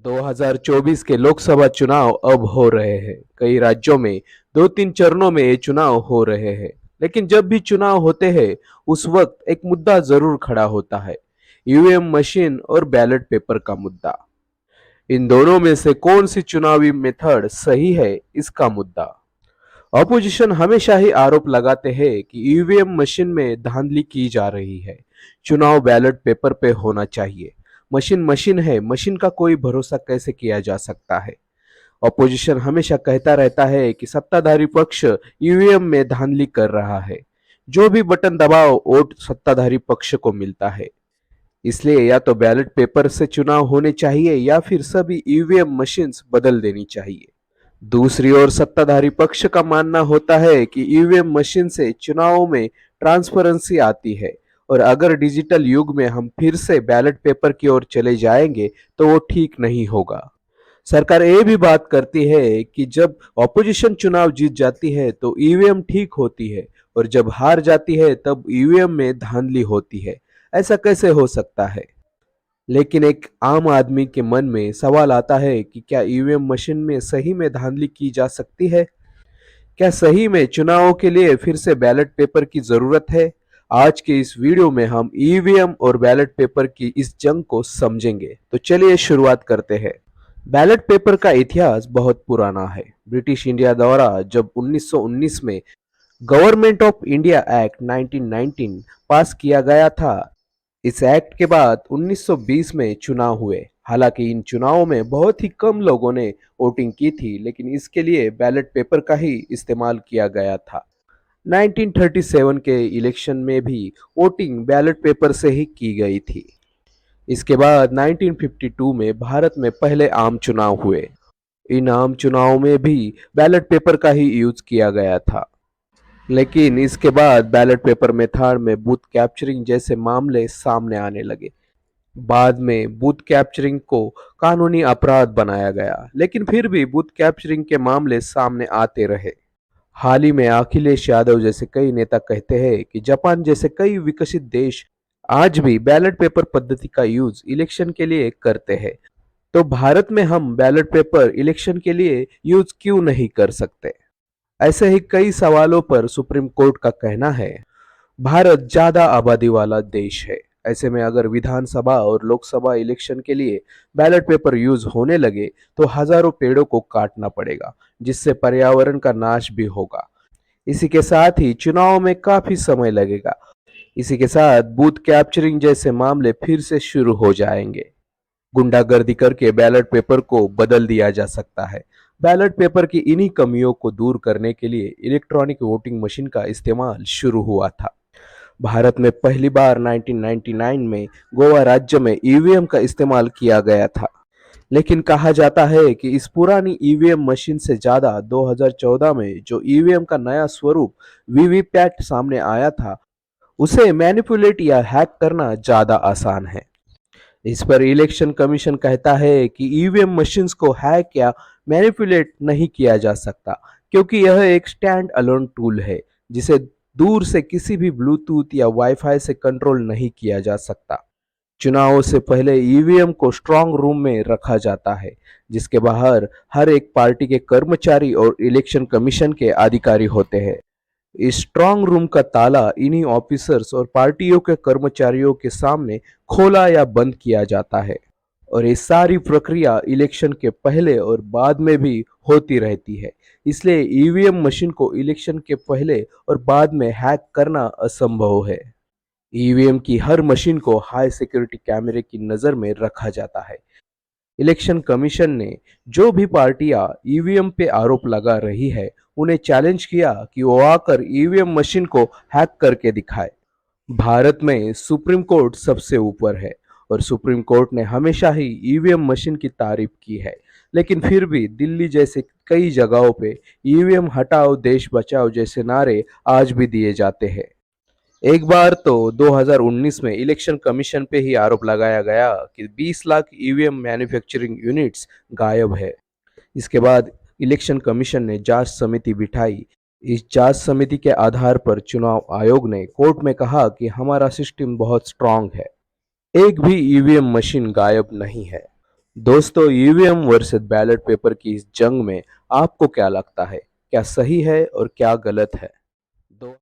2024 के लोकसभा चुनाव अब हो रहे हैं। कई राज्यों में 2-3 चरणों में ये चुनाव हो रहे हैं। लेकिन जब भी चुनाव होते हैं, उस वक्त एक मुद्दा जरूर खड़ा होता है, ईवीएम मशीन और बैलेट पेपर का मुद्दा। इन दोनों में से कौन सी चुनावी मेथड सही है, इसका मुद्दा। ऑपोजिशन हमेशा ही आरोप लगाते हैं कि ईवीएम मशीन में धांधली की जा रही है। चुनाव बैलेट पेपर पे होना चाहिए। मशीन मशीन है, मशीन का कोई भरोसा कैसे किया जा सकता है। ऑपोजिशन हमेशा कहता रहता है कि सत्ताधारी पक्ष ईवीएम में धांधली कर रहा है। जो भी बटन दबाओ, वोट सत्ताधारी पक्ष को मिलता है। इसलिए या तो बैलेट पेपर से चुनाव होने चाहिए या फिर सभी ईवीएम मशीन्स बदल देनी चाहिए। दूसरी ओर सत्ताधारी पक्ष का मानना होता है कि ईवीएम मशीन से चुनावों में ट्रांसपेरेंसी आती है, और अगर डिजिटल युग में हम फिर से बैलेट पेपर की ओर चले जाएंगे तो वो ठीक नहीं होगा। सरकार ये भी बात करती है कि जब ऑपोजिशन चुनाव जीत जाती है तो ईवीएम ठीक होती है, और जब हार जाती है तब ईवीएम में धांधली होती है। ऐसा कैसे हो सकता है? लेकिन एक आम आदमी के मन में सवाल आता है कि क्या ईवीएम मशीन में सही में धांधली की जा सकती है? क्या सही में चुनावों के लिए फिर से बैलेट पेपर की जरूरत है? आज के इस वीडियो में हम ईवीएम और बैलेट पेपर की इस जंग को समझेंगे। तो चलिए शुरुआत करते हैं। बैलेट पेपर का इतिहास बहुत पुराना है। ब्रिटिश इंडिया द्वारा जब 1919 में गवर्नमेंट ऑफ इंडिया एक्ट 1919 पास किया गया था, इस एक्ट के बाद 1920 में चुनाव हुए। हालांकि इन चुनावों में बहुत ही कम लोगों ने वोटिंग की थी, लेकिन इसके लिए बैलेट पेपर का ही इस्तेमाल किया गया था। 1937 के इलेक्शन में भी वोटिंग बैलेट पेपर से ही की गई थी। इसके बाद 1952 में भारत में पहले आम चुनाव हुए। इन आम चुनावों में भी बैलेट पेपर का ही यूज किया गया था। लेकिन इसके बाद बैलेट पेपर मेथड में बूथ कैप्चरिंग जैसे मामले सामने आने लगे। बाद में बूथ कैप्चरिंग को कानूनी अपराध बनाया गया, लेकिन फिर भी बूथ कैप्चरिंग के मामले सामने आते रहे। हाल ही में अखिलेश यादव जैसे कई नेता कहते हैं कि जापान जैसे कई विकसित देश आज भी बैलेट पेपर पद्धति का यूज इलेक्शन के लिए करते हैं। तो भारत में हम बैलेट पेपर इलेक्शन के लिए यूज क्यों नहीं कर सकते? ऐसे ही कई सवालों पर सुप्रीम कोर्ट का कहना है, भारत ज्यादा आबादी वाला देश है। ऐसे में अगर विधानसभा और लोकसभा इलेक्शन के लिए बैलेट पेपर यूज होने लगे तो हजारों पेड़ों को काटना पड़ेगा, जिससे पर्यावरण का नाश भी होगा। इसी के साथ ही चुनाव में काफी समय लगेगा। इसी के साथ बूथ कैप्चरिंग जैसे मामले फिर से शुरू हो जाएंगे। गुंडागर्दी करके बैलेट पेपर को बदल दिया जा सकता है। बैलेट पेपर की इन्हीं कमियों को दूर करने के लिए इलेक्ट्रॉनिक वोटिंग मशीन का इस्तेमाल शुरू हुआ था। भारत में पहली बार 1999 में गोवा राज्य में ईवीएम का इस्तेमाल किया गया था। लेकिन कहा जाता है कि इस पुरानी ईवीएम मशीन से ज्यादा 2014 में जो ईवीएम का नया स्वरूप वीवीपैट सामने आया था, उसे मैनिपुलेट या हैक करना ज्यादा आसान है। इस पर इलेक्शन कमीशन कहता है कि ईवीएम मशीन्स को हैक या मैनिपुलेट नहीं किया जा सकता, क्योंकि यह एक स्टैंड अलोन टूल है जिसे दूर से किसी भी ब्लूटूथ या वाईफाई से कंट्रोल नहीं किया जा सकता। चुनावों से पहले ईवीएम को स्ट्रांग रूम में रखा जाता है, जिसके बाहर हर एक पार्टी के कर्मचारी और इलेक्शन कमीशन के अधिकारी होते हैं। इस स्ट्रांग रूम का ताला इन्हीं ऑफिसर्स और पार्टियों के कर्मचारियों के सामने खोला या बंद किया जाता है, और ये सारी प्रक्रिया इलेक्शन के पहले और बाद में भी होती रहती है। इसलिए ईवीएम मशीन को इलेक्शन के पहले और बाद में हैक करना असंभव है। ईवीएम की हर मशीन को हाई सिक्योरिटी कैमरे की नजर में रखा जाता है। इलेक्शन कमीशन ने जो भी पार्टियां ईवीएम पे आरोप लगा रही है, उन्हें चैलेंज किया कि वो आकर ईवीएम मशीन को हैक करके दिखाए। भारत में सुप्रीम कोर्ट सबसे ऊपर है, और सुप्रीम कोर्ट ने हमेशा ही ईवीएम मशीन की तारीफ की है। लेकिन फिर भी दिल्ली जैसे कई जगहों पे ईवीएम हटाओ देश बचाओ जैसे नारे आज भी दिए जाते हैं। एक बार तो 2019 में इलेक्शन कमीशन पे ही आरोप लगाया गया कि 20 लाख ईवीएम मैन्युफैक्चरिंग यूनिट्स गायब है। इसके बाद इलेक्शन कमीशन ने जांच समिति बिठाई। इस जांच समिति के आधार पर चुनाव आयोग ने कोर्ट में कहा कि हमारा सिस्टम बहुत स्ट्रांग है, एक भी ईवीएम मशीन गायब नहीं है। दोस्तों, ईवीएम वर्सेस बैलेट पेपर की इस जंग में आपको क्या लगता है? क्या सही है और क्या गलत है?